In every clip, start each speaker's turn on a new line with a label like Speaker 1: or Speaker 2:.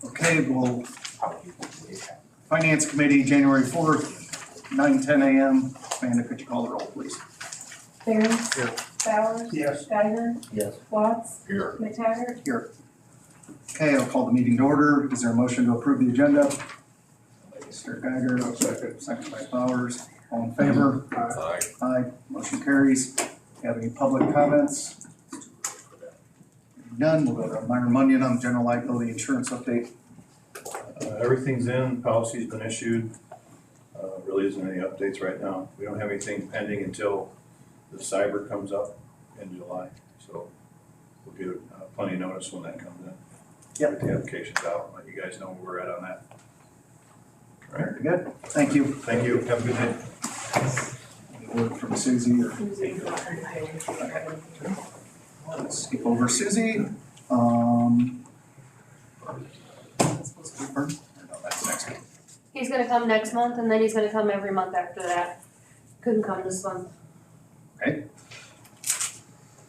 Speaker 1: Okay, well, Finance Committee, January 4th, 9:10 a.m. Amanda, could you call the roll, please?
Speaker 2: Barron.
Speaker 1: Here.
Speaker 2: Bowers.
Speaker 1: Yes.
Speaker 2: Geiger.
Speaker 3: Yes.
Speaker 2: Watts.
Speaker 3: Here.
Speaker 2: McTaggart.
Speaker 1: Here. Okay, I'll call the meeting to order. Is there a motion to approve the agenda? Mr. Geiger, second by Bowers. All in favor?
Speaker 3: Aye.
Speaker 1: Aye. Motion carries. Do you have any public comments? None. We'll go to Myron Munyon on general liability insurance update.
Speaker 4: Everything's in, policy's been issued. Really isn't any updates right now. We don't have anything pending until the cyber comes up in July. So we'll give plenty of notice when that comes in.
Speaker 1: Yep.
Speaker 4: Get the applications out, let you guys know where we're at on that. All right,
Speaker 1: Very good. Thank you.
Speaker 4: thank you, have a good day.
Speaker 1: Any word from Susie or? Let's skip over Susie. That's next week.
Speaker 5: He's gonna come next month and then he's gonna come every month after that. Couldn't come this month.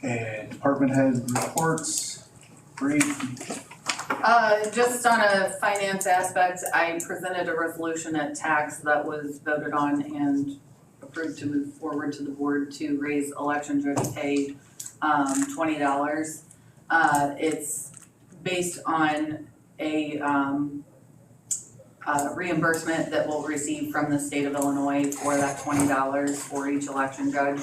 Speaker 1: And department head reports, Bree.
Speaker 6: Just on a finance aspect, I presented a resolution at tax that was voted on and approved to move forward to the board to raise election judge pay, $20. It's based on a reimbursement that we'll receive from the state of Illinois for that $20 for each election judge.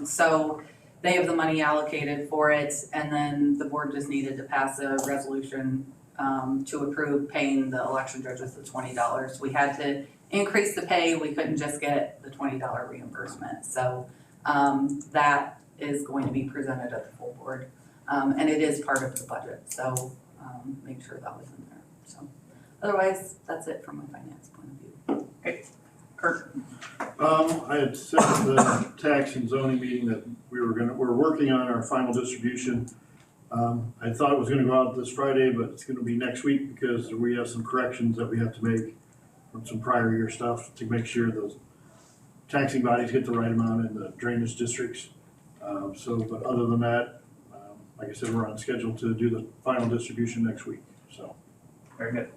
Speaker 6: So they have the money allocated for it, and then the board just needed to pass a resolution to approve paying the election judges the $20. We had to increase the pay, we couldn't just get the $20 reimbursement. So that is going to be presented at the full board. And it is part of the budget, so make sure that was in there. So otherwise, that's it from a finance point of view.
Speaker 1: Kurt.
Speaker 7: I had said at the tax and zoning meeting that we're working on our final distribution. I thought it was gonna go out this Friday, but it's gonna be next week because we have some corrections that we have to make from some prior year stuff to make sure those taxing bodies get the right amount in the drainage districts. But other than that, like I said, we're on schedule to do the final distribution next week, so.
Speaker 1: Very good.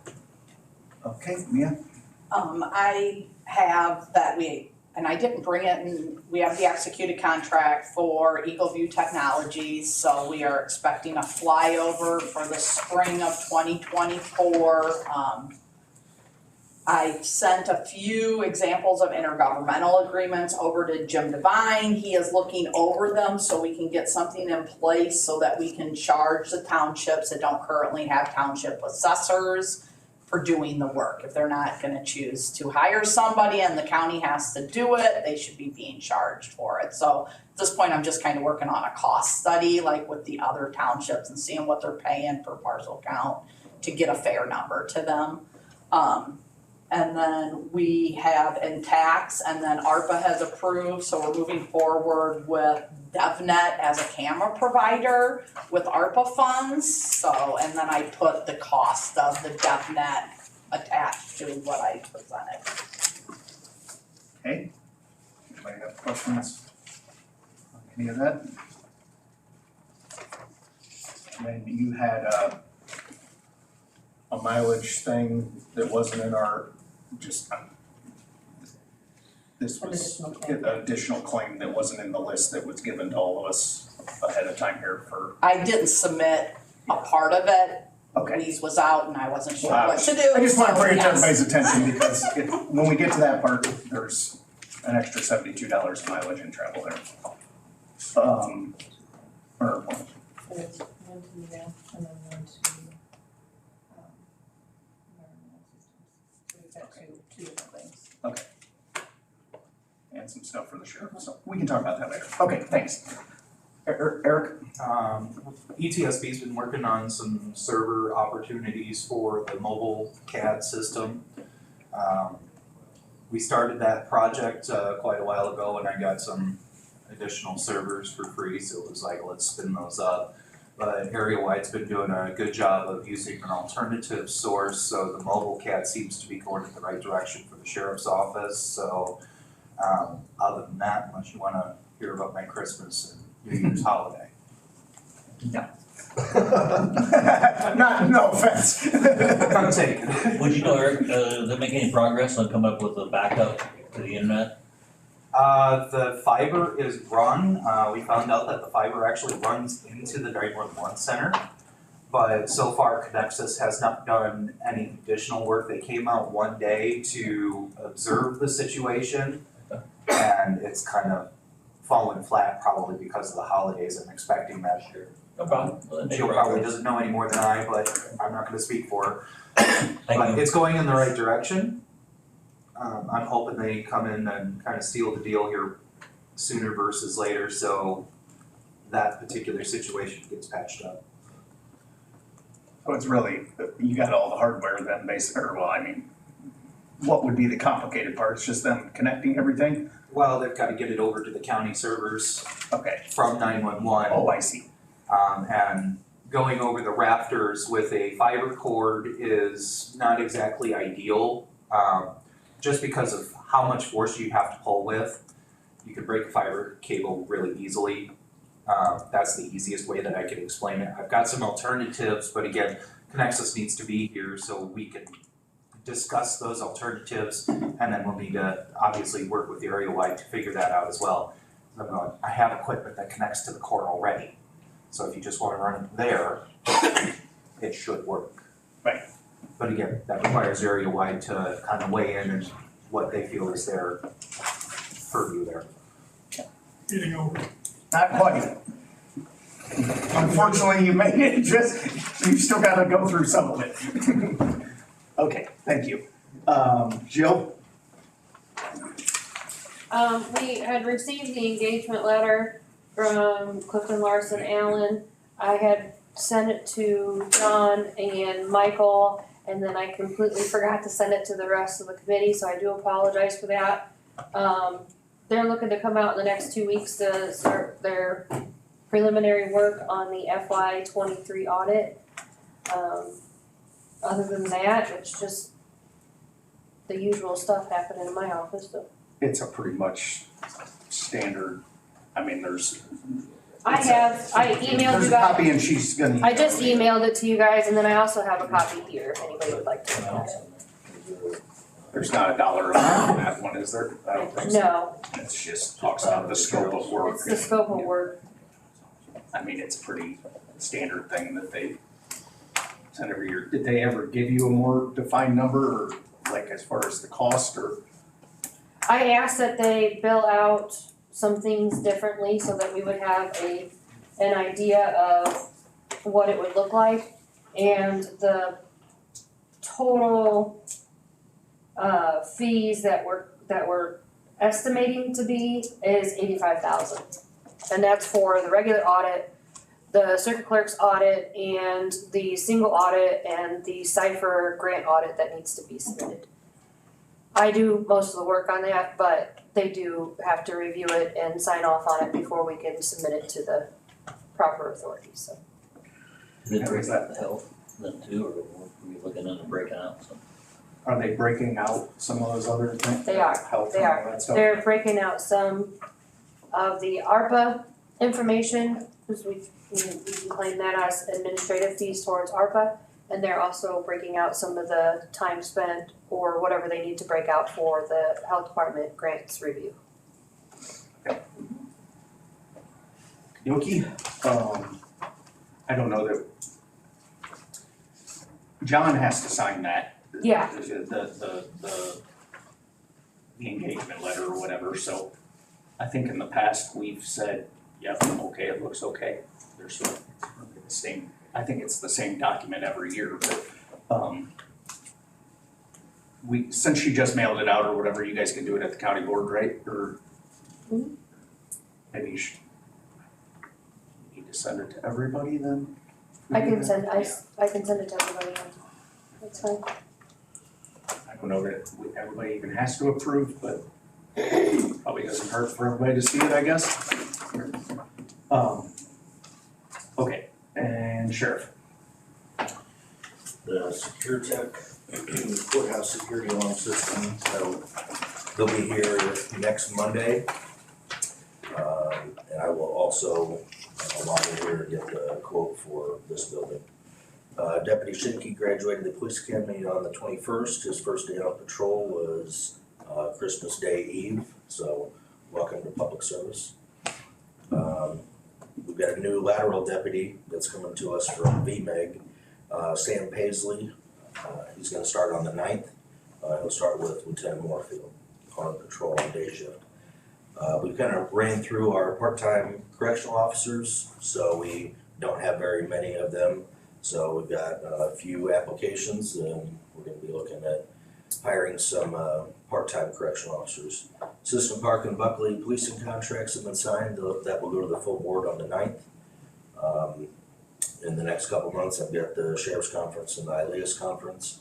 Speaker 1: Okay, Mia.
Speaker 8: I have that and I didn't bring it, and we have the executed contract for Eagle View Technologies, so we are expecting a flyover for the spring of 2024. I sent a few examples of intergovernmental agreements over to Jim Devine. He is looking over them so we can get something in place so that we can charge the townships that don't currently have township assessors for doing the work. If they're not gonna choose to hire somebody and the county has to do it, they should be being charged for it. So at this point, I'm just kind of working on a cost study, like with the other townships, and seeing what they're paying per parcel count to get a fair number to them. And then we have in tax, and then ARPA has approved, so we're moving forward with DevNet as a camera provider with ARPA funds. So, and then I put the cost of the DevNet attached to what I presented.
Speaker 1: Okay. Anybody have questions on any of that? And then you had a mileage thing that wasn't in our, this was an additional claim that wasn't in the list that was given to all of us ahead of time here for.
Speaker 8: I didn't submit a part of it.
Speaker 1: Okay.
Speaker 8: Louise was out and I wasn't sure
Speaker 1: Wow.
Speaker 8: what to do.
Speaker 1: I just want to bring it to
Speaker 8: so,
Speaker 1: everybody's attention because when we get to that part, there's an extra $72 mileage in travel there. Or
Speaker 2: It's one to Mia and then one to environmental systems. So we've got two different things.
Speaker 1: and some stuff for the sheriff, so we can talk about that later. Okay, thanks. Eric?
Speaker 3: ETSB's been working on some server opportunities for the mobile CAD system. We started that project quite a while ago and I got some additional servers for free, so it was like, let's spin those up. But Area Wide's been doing a good job of using an alternative source, so the mobile CAD seems to be going in the right direction for the sheriff's office. So other than that, unless you wanna hear about my Christmas and New Year's holiday.
Speaker 1: Yeah. Not, no offense.
Speaker 3: I'm taking.
Speaker 9: Would you know, Eric, did they make any progress on coming up with a backup to the internet?
Speaker 3: The fiber is run, we found out that the fiber actually runs into the 911 center. But so far Connexus has not done any additional work. They came out one day to observe the situation. And it's kind of fallen flat probably because of the holidays. I'm expecting that.
Speaker 9: No problem. Well, they made
Speaker 3: Jill probably
Speaker 9: progress.
Speaker 3: doesn't know any more than I, but I'm not gonna speak for her.
Speaker 9: Thank
Speaker 3: But
Speaker 9: you.
Speaker 3: it's going in the right direction. I'm hoping they come in and kind of seal the deal here sooner versus later, so that particular situation gets patched up.
Speaker 1: So it's really, you got all the hardware then basically, or well, I mean, what would be the complicated part? It's just them connecting everything?
Speaker 3: Well, they've got to get it over to the county servers
Speaker 1: Okay.
Speaker 3: from 911.
Speaker 1: Oh, I see.
Speaker 3: And going over the rafters with a fiber cord is not exactly ideal, just because of how much force you have to pull with. You could break a fiber cable really easily. That's the easiest way that I can explain it. I've got some alternatives, but again, Connexus needs to be here so we can discuss those alternatives, and then we'll need to obviously work with Area Wide to figure that out as well. I'm going, I have equipment that connects to the core already. So if you just wanna run it there, it should work.
Speaker 1: Right.
Speaker 3: But again, that requires Area Wide to kind of weigh in and what they feel is their purview there.
Speaker 7: Getting over.
Speaker 1: Not quite. Unfortunately, you made it, just, you still gotta go through some of it. Okay, thank you. Jill?
Speaker 5: We had received the engagement letter from Clifton Larson Allen. I had sent it to John and Michael, and then I completely forgot to send it to the rest of the committee, so I do apologize for that. They're looking to come out in the next 2 weeks to start their preliminary work on the FY 23 audit. Other than that, it's just the usual stuff happening in my office, so.
Speaker 1: It's a pretty much standard, I mean, there's.
Speaker 5: I emailed you
Speaker 1: There's a
Speaker 5: guys,
Speaker 1: copy and she's gonna.
Speaker 5: I just emailed it to you guys, and then I also have a copy here, if anybody would like to look at it.
Speaker 1: There's not a dollar amount on that one, is there? I don't think so.
Speaker 5: No,
Speaker 1: It's just talks about the scope of work.
Speaker 5: it's the scope of work.
Speaker 1: I mean, it's a pretty standard thing that they send every year. Did they ever give you a more defined number, or like as far as the cost, or?
Speaker 5: I asked that they bill out some things differently so that we would have an idea of what it would look like. And the total fees that we're estimating to be is $85,000. And that's for the regular audit, the circuit clerk's audit, and the single audit, and the Cipher grant audit that needs to be submitted. I do most of the work on that, but they do have to review it and sign off on it before we can submit it to the proper authorities, so.
Speaker 9: Did they break out the health then too, or were we looking into breaking out some?
Speaker 1: Are they breaking out some of those other things?
Speaker 5: They are.
Speaker 1: Health
Speaker 5: They
Speaker 1: and
Speaker 5: are.
Speaker 1: all that stuff?
Speaker 5: They're breaking out some of the ARPA information, because we can claim that as administrative fees towards ARPA. And they're also breaking out some of the time spent or whatever they need to break out for the health department grants review.
Speaker 1: Yoki, I don't know that. John has to sign that.
Speaker 5: Yeah.
Speaker 1: The engagement letter or whatever, so I think in the past we've said, yeah, okay, it looks okay. There's the same, I think it's the same document every year, but, since she just mailed it out or whatever, you guys can do it at the county board, right, or?
Speaker 5: Mhm.
Speaker 1: Maybe you should, need to send it to everybody then?
Speaker 5: I can send it to everybody else. That's fine.
Speaker 1: I don't know that everybody even has to approve, but probably doesn't hurt for everybody to see it, I guess. Okay, and Sheriff.
Speaker 10: The SecureTech courthouse security alarm system, so they'll be here next Monday. And I will also log in here and get the quote quote for this building. Deputy Shinky graduated the police academy on the 21st. His first day on patrol was Christmas Day Eve, so welcome to public service. We've got a new lateral deputy that's coming to us from VMEG, Sam Paisley. He's gonna start on the 9th. He'll start with Lieutenant Moorfield on patrol on day shift. We kind of ran through our part-time correctional officers, so we don't have very many of them. So we've got a few applications, and we're gonna be looking at hiring some part-time correctional officers. System Park and Buckley policing contracts have been signed. That will go to the full board on the 9th. In the next couple months, I've got the Sheriff's Conference and the ILEAS Conference.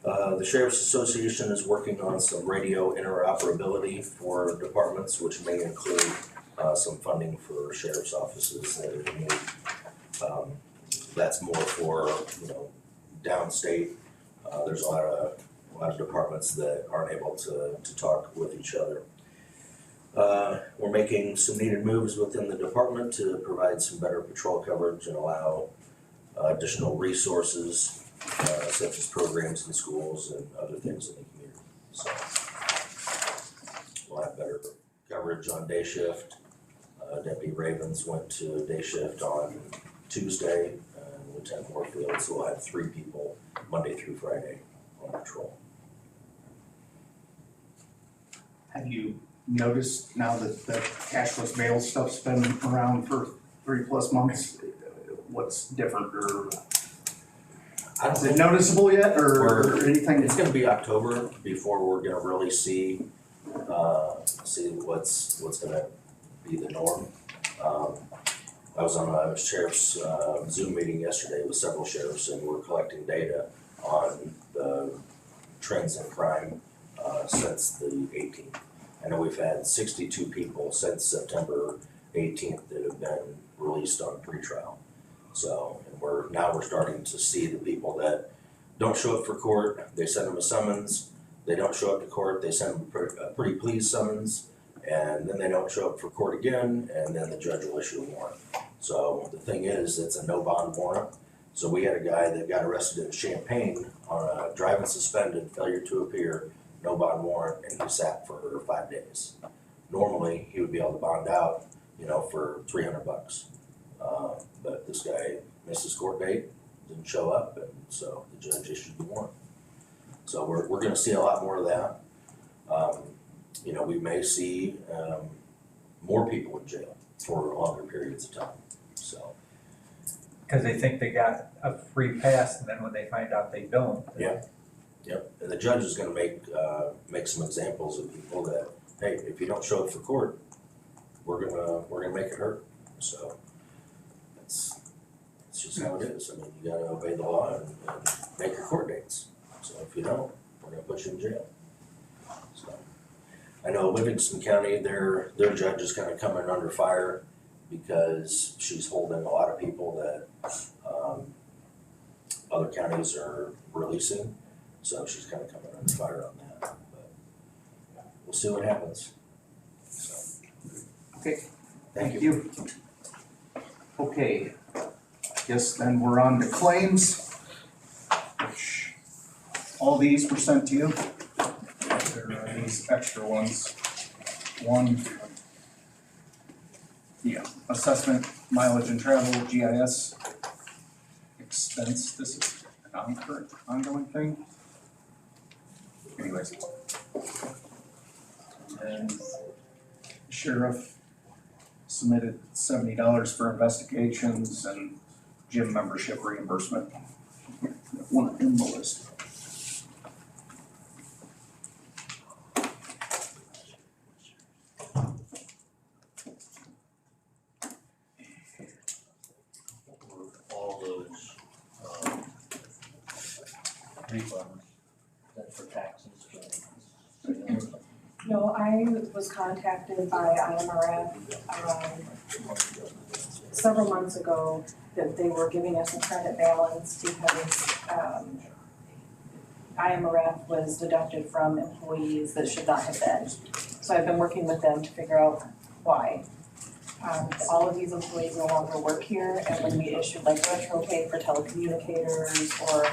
Speaker 10: The Sheriff's Association is working on some radio interoperability for departments, which may include some funding for sheriff's offices that are need. That's more for, downstate. There's a lot of departments that aren't able to talk with each other. We're making some needed moves within the department to provide some better patrol coverage and allow additional resources such as programs in schools and other things in the community. So we'll have better coverage on day shift. Deputy Ravens went to day shift on Tuesday, and Lieutenant Moorfield, so we'll have 3 people Monday through Friday on patrol.
Speaker 1: Have you noticed now that the cashless bail stuff's been around for 3+ months, what's different, or is it noticeable yet, or anything?
Speaker 10: It's gonna be October before we're gonna really see what's gonna be the norm. I was on a sheriff's Zoom meeting yesterday with several sheriffs, and we're collecting data on the trends in crime since the 18th. I know we've had 62 people since September 18th that have been released on pretrial. So, and we're starting to see the people that don't show up for court. They send them a summons. They don't show up to court. They send them a pretty please summons, and then they don't show up for court again, and then the judge will issue a warrant. So the thing is, it's a no bond warrant. So we had a guy that got arrested in Champaign on a driving suspended, failure to appear, no bond warrant, and he sat for 5 days. Normally, he would be able to bond out, for $300. But this guy missed his court date, didn't show up, and so the judge issued the warrant. So we're gonna see a lot more of that. We may see more people in jail for longer periods of time, so.
Speaker 11: Because they think they got a free pass, and then when they find out they don't.
Speaker 10: Yep, and the judge is gonna make some examples of people that, hey, if you don't show up for court, we're gonna make it hurt, so. It's just how it is. I mean, you gotta obey the law and make your court dates. So if you don't, we're gonna put you in jail. So I know Livingston County, their judge is kind of coming under fire because she's holding a lot of people that other counties are releasing. So she's kind of coming under fire on that. But we'll see what happens. So.
Speaker 1: Okay.
Speaker 10: Thank you.
Speaker 1: Okay, I guess then we're on to claims, which all these were sent to you. There are these extra ones. One, assessment, mileage and travel, GIS expense. This is an ongoing thing. Anyways. And sheriff submitted $70 for investigations and gym membership reimbursement. One in the list.
Speaker 9: All those, refunds, that's for taxes,
Speaker 2: No, I was contacted by IMRF several months ago that they were giving us a credit balance because IMRF was deducted from employees that should not have been. So I've been working with them to figure out why. all of these employees no longer work here, and when we issued like retro pay for telecommunicators, or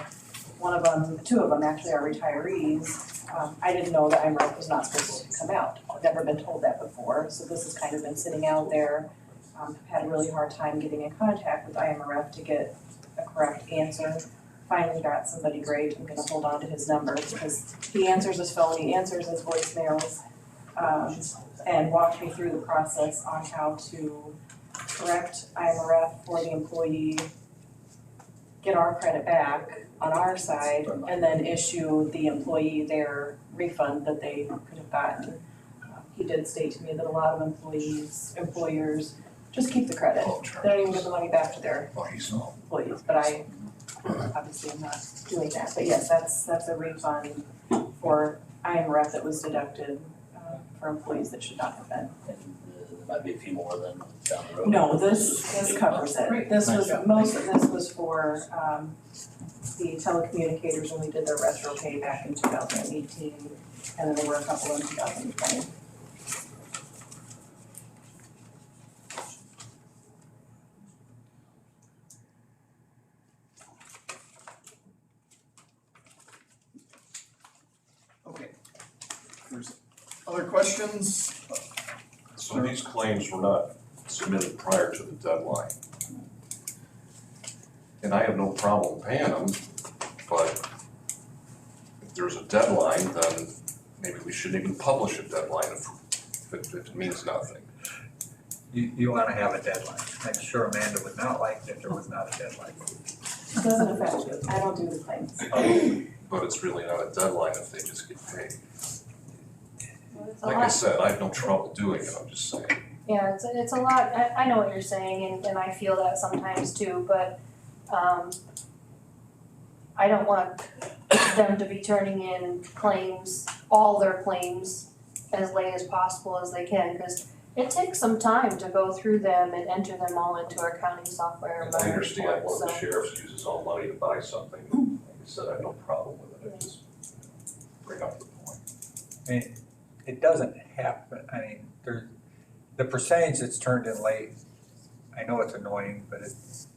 Speaker 2: two of them actually are retirees, I didn't know that IMRF was not supposed to come out. I've never been told that before, so this has kind of been sitting out there. I've had a really hard time getting in contact with IMRF to get a correct answer. Finally got somebody great, I'm gonna hold on to his number, because he answers his phone, he answers his voicemails, and walked me through the process on how to correct IMRF for the employee, get our credit back on our side, and then issue the employee their refund that they could have gotten. He did state to me that a lot of employers just keep the credit. They don't even give the money back to their employees, but I obviously am not doing that. But yes, that's a refund for IMRF that was deducted for employees that should not have been.
Speaker 9: And there might be a few more than down the road.
Speaker 2: No, this covers it. This was, most of this was for the telecommunicators when we did their retro pay back in 2018, and then there were a couple in 2020.
Speaker 12: Okay. There's other questions?
Speaker 13: So these claims were not submitted prior to the deadline. And I have no problem paying them, but if there's a deadline, then maybe we shouldn't even publish a deadline if it means nothing.
Speaker 11: You wanna have a deadline. I'm sure Amanda would not like if there was not a deadline.
Speaker 2: It doesn't affect you. I don't do the claims.
Speaker 13: But it's really not a deadline if they just get paid.
Speaker 5: It's a
Speaker 13: Like I
Speaker 5: lot.
Speaker 13: said, I have no trouble doing it, I'm just saying.
Speaker 5: Yeah, it's a lot, I know what you're saying, and I feel that sometimes too, but, I don't want them to be turning in claims, all their claims, as late as possible as they can, because it takes some time to go through them and enter them all into our accounting software and
Speaker 13: And I
Speaker 5: my
Speaker 13: understand
Speaker 5: report,
Speaker 13: one of the
Speaker 5: so.
Speaker 13: sheriffs uses all money to buy something, like I said, I have no problem with it, I just bring up the point.
Speaker 11: I mean, it doesn't happen, I mean, the percentage that's turned in late, I know it's annoying, but it's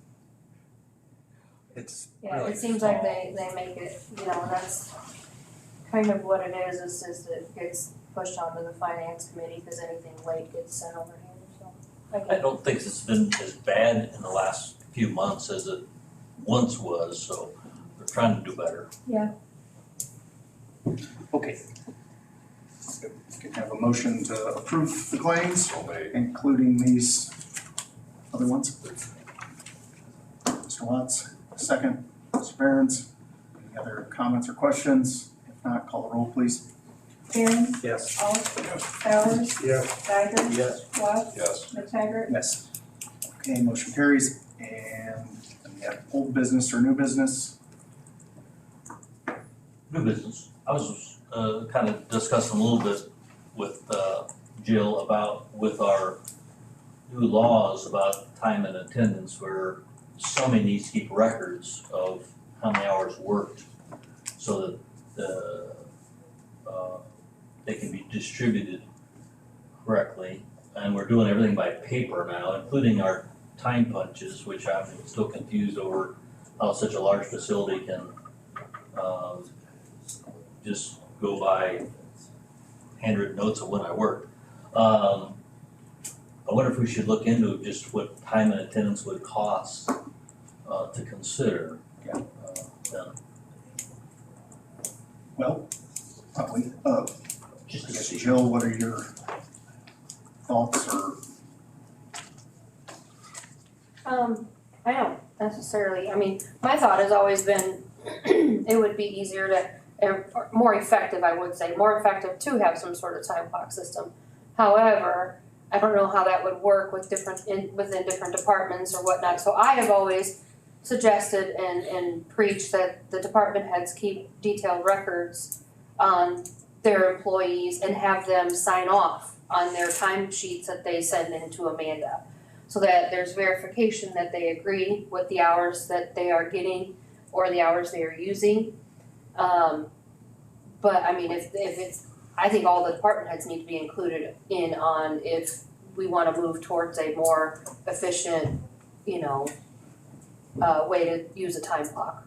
Speaker 5: Yeah,
Speaker 11: really
Speaker 5: it seems like
Speaker 11: small.
Speaker 5: they make it, that's kind of what it is that it gets pushed onto the finance committee, because anything late gets sent over here, so. I get
Speaker 9: I
Speaker 5: it.
Speaker 9: don't think it's been as bad in the last few months as it once was, so we're trying to do better.
Speaker 12: Okay. We can have a motion to approve the claims,
Speaker 13: So they,
Speaker 12: including these other ones. Mr. Watts, second. Mr. Behrens, any other comments or questions? If not, call the roll, please.
Speaker 2: Aaron,
Speaker 11: Yes.
Speaker 2: Olive, Bowers,
Speaker 7: Yes.
Speaker 2: Geiger,
Speaker 9: Yes.
Speaker 2: Watts,
Speaker 13: yes,
Speaker 2: McTaggart.
Speaker 12: Yes. Okay, motion carries. And we have old business or new business.
Speaker 9: New business. I was kind of discussing a little bit with Jill about with our new laws about time and attendance, where somebody needs to keep records of how many hours worked so that they can be distributed correctly. And we're doing everything by paper now, including our time punches, which I'm still confused over how such a large facility can just go by handwritten notes of when I worked. I wonder if we should look into just what time and attendance would cost to consider. Then.
Speaker 12: Well, probably,
Speaker 9: Just
Speaker 12: I
Speaker 9: to
Speaker 12: guess,
Speaker 9: see.
Speaker 12: Jill, what are your thoughts or?
Speaker 5: I don't necessarily, I mean, my thought has always been, it would be easier to, or more effective, I would say, more effective to have some sort of time clock system. However, I don't know how that would work with within different departments or whatnot, so I have always suggested and preached that the department heads keep detailed records on their employees and have them sign off on their time sheets that they send in to Amanda, so that there's verification that they agree with the hours that they are getting or the hours they are using. But I mean, if it's, I think all the department heads need to be included in on if we wanna move towards a more efficient, you know, way to use a time clock.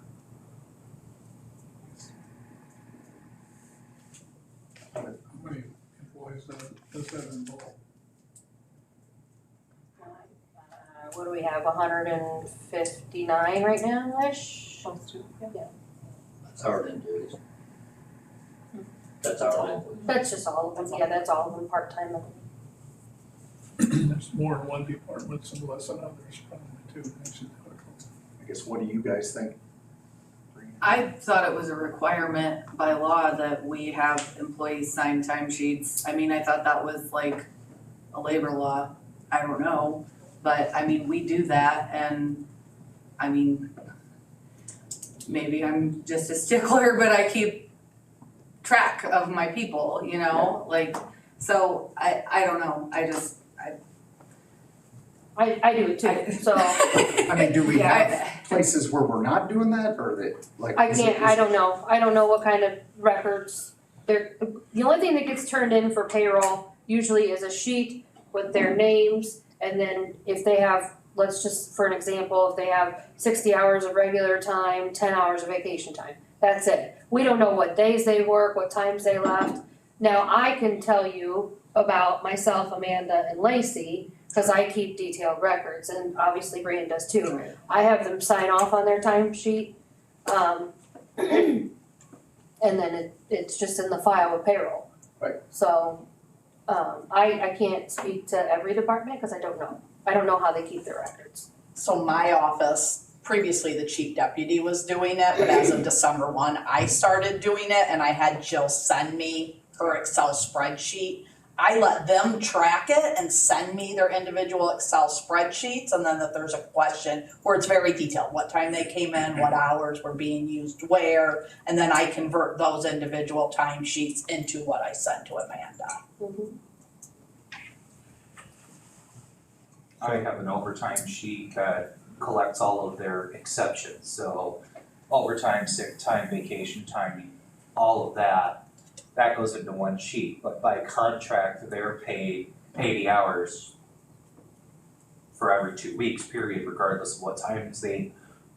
Speaker 14: How many employees does that involve?
Speaker 5: What do we have, 159 right now-ish?
Speaker 9: That's our end duties. That's our end.
Speaker 5: That's just all of them, yeah, that's all of them part-time.
Speaker 14: There's more in one department, some less in others, probably too, makes it difficult.
Speaker 12: I guess, what do you guys think?
Speaker 6: I thought it was a requirement by law that we have employees sign timesheets. I mean, I thought that was like a labor law, I don't know. But I mean, we do that and I mean, maybe I'm just a stickler, but I keep track of my people, you know, like, so I don't know,
Speaker 5: I do it too, so
Speaker 12: I mean, do we
Speaker 6: Yeah,
Speaker 12: have places where we're not doing that, or that, like?
Speaker 5: I
Speaker 12: is it-
Speaker 5: can't, I don't know what kind of records. The only thing that gets turned in for payroll usually is a sheet with their names, and then if they have, let's just, for an example, if they have 60 hours of regular time, 10 hours of vacation time, that's it. We don't know what days they work, what times they left. Now, I can tell you about myself, Amanda, and Lacey, cause I keep detailed records, and obviously Brian does too. I have them sign off on their timesheet, and then it's just in the file with payroll.
Speaker 12: Right.
Speaker 5: So, I can't speak to every department, cause I don't know. I don't know how they keep their records.
Speaker 8: So my office, previously the chief deputy was doing it, but as of December 1, I started doing it and I had Jill send me her Excel spreadsheet. I let them track it and send me their individual Excel spreadsheets, and then that there's a question where it's very detailed, what time they came in, what hours were being used where, and then I convert those individual timesheets into what I send to Amanda.
Speaker 3: I have an overtime sheet that collects all of their exceptions, so overtime, sick time, vacation time, all of that goes into one sheet, but by contract, they're paid 80 hours for every 2 weeks, period, regardless of what times they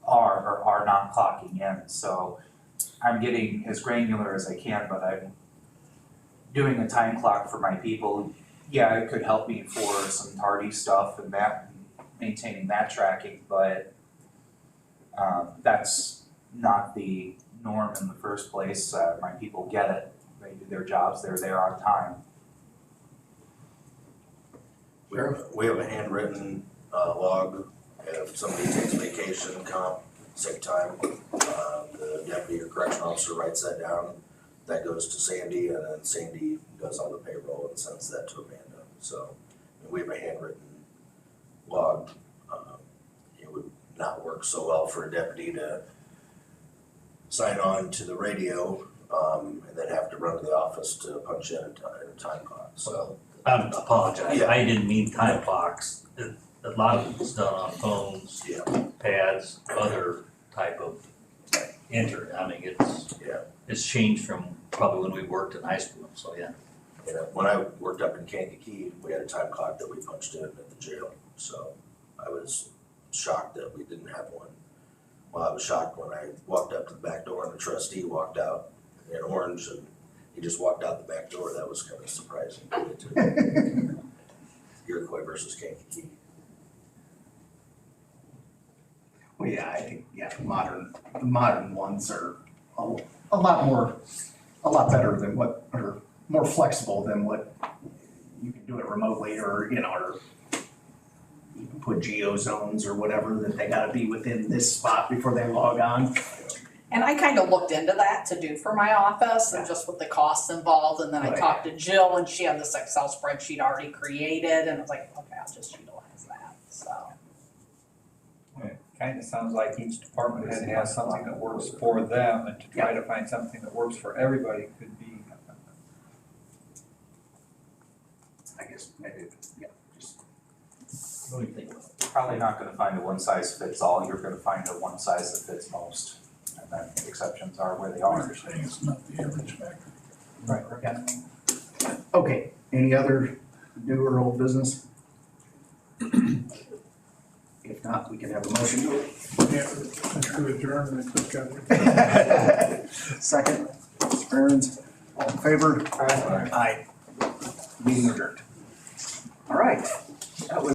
Speaker 3: are or are not clocking in, so I'm getting as granular as I can, but I'm doing a time clock for my people. Yeah, it could help me for some tardy stuff and that, maintaining that tracking, but that's not the norm in the first place. My people get it, they do their jobs, they're there on time.
Speaker 10: We have a handwritten log, if somebody takes vacation, comp, sick time, the deputy or correction officer writes that down. That goes to Sandy, and then Sandy does all the payroll and sends that to Amanda. So we have a handwritten log. It would not work so well for a deputy to sign on to the radio, and then have to run to the office to punch in a time clock, so.
Speaker 9: I apologize,
Speaker 10: Yeah.
Speaker 9: I didn't mean time clocks. A lot of it's done on phones,
Speaker 10: Yeah.
Speaker 9: pads, other type of enter, I mean,
Speaker 10: Yeah.
Speaker 9: it's changed from probably when we worked in high school, so yeah.
Speaker 10: You know, when I worked up in Kankakee, we had a time clock that we punched in at the jail, so I was shocked that we didn't have one. Well, I was shocked when I walked up to the back door and the trustee walked out in orange and he just walked out the back door. That was kind of surprising to me too. Iroquois versus Kankakee.
Speaker 12: Well, yeah, I think, yeah, the modern ones are a lot better than what, or more flexible than what you can do it remotely, or, you know, or you can put geo zones or whatever, that they gotta be within this spot before they log on.
Speaker 8: And I kind of looked into that to do for my office and just with the costs involved, and then I
Speaker 12: Right.
Speaker 8: talked to Jill and she had this Excel spreadsheet already created, and I was like, okay, I'll just utilize that, so.
Speaker 11: It kinda sounds like each department head has something that works for them, and to try to find something that works for everybody could be.
Speaker 12: I guess maybe, yeah, just.
Speaker 9: What do you think about it?
Speaker 3: Probably not gonna find a one size fits all, you're gonna find a one size that fits most. And then exceptions are where they are.
Speaker 14: You're saying it's not the average factor.
Speaker 12: Right, yeah. Okay, any other new or old business? If not, we can have a motion to
Speaker 14: Yeah, to adjourn and then just got.
Speaker 12: Second, Mr. Behrens, all in favor? Aye. Meeting adjourned. All right, that was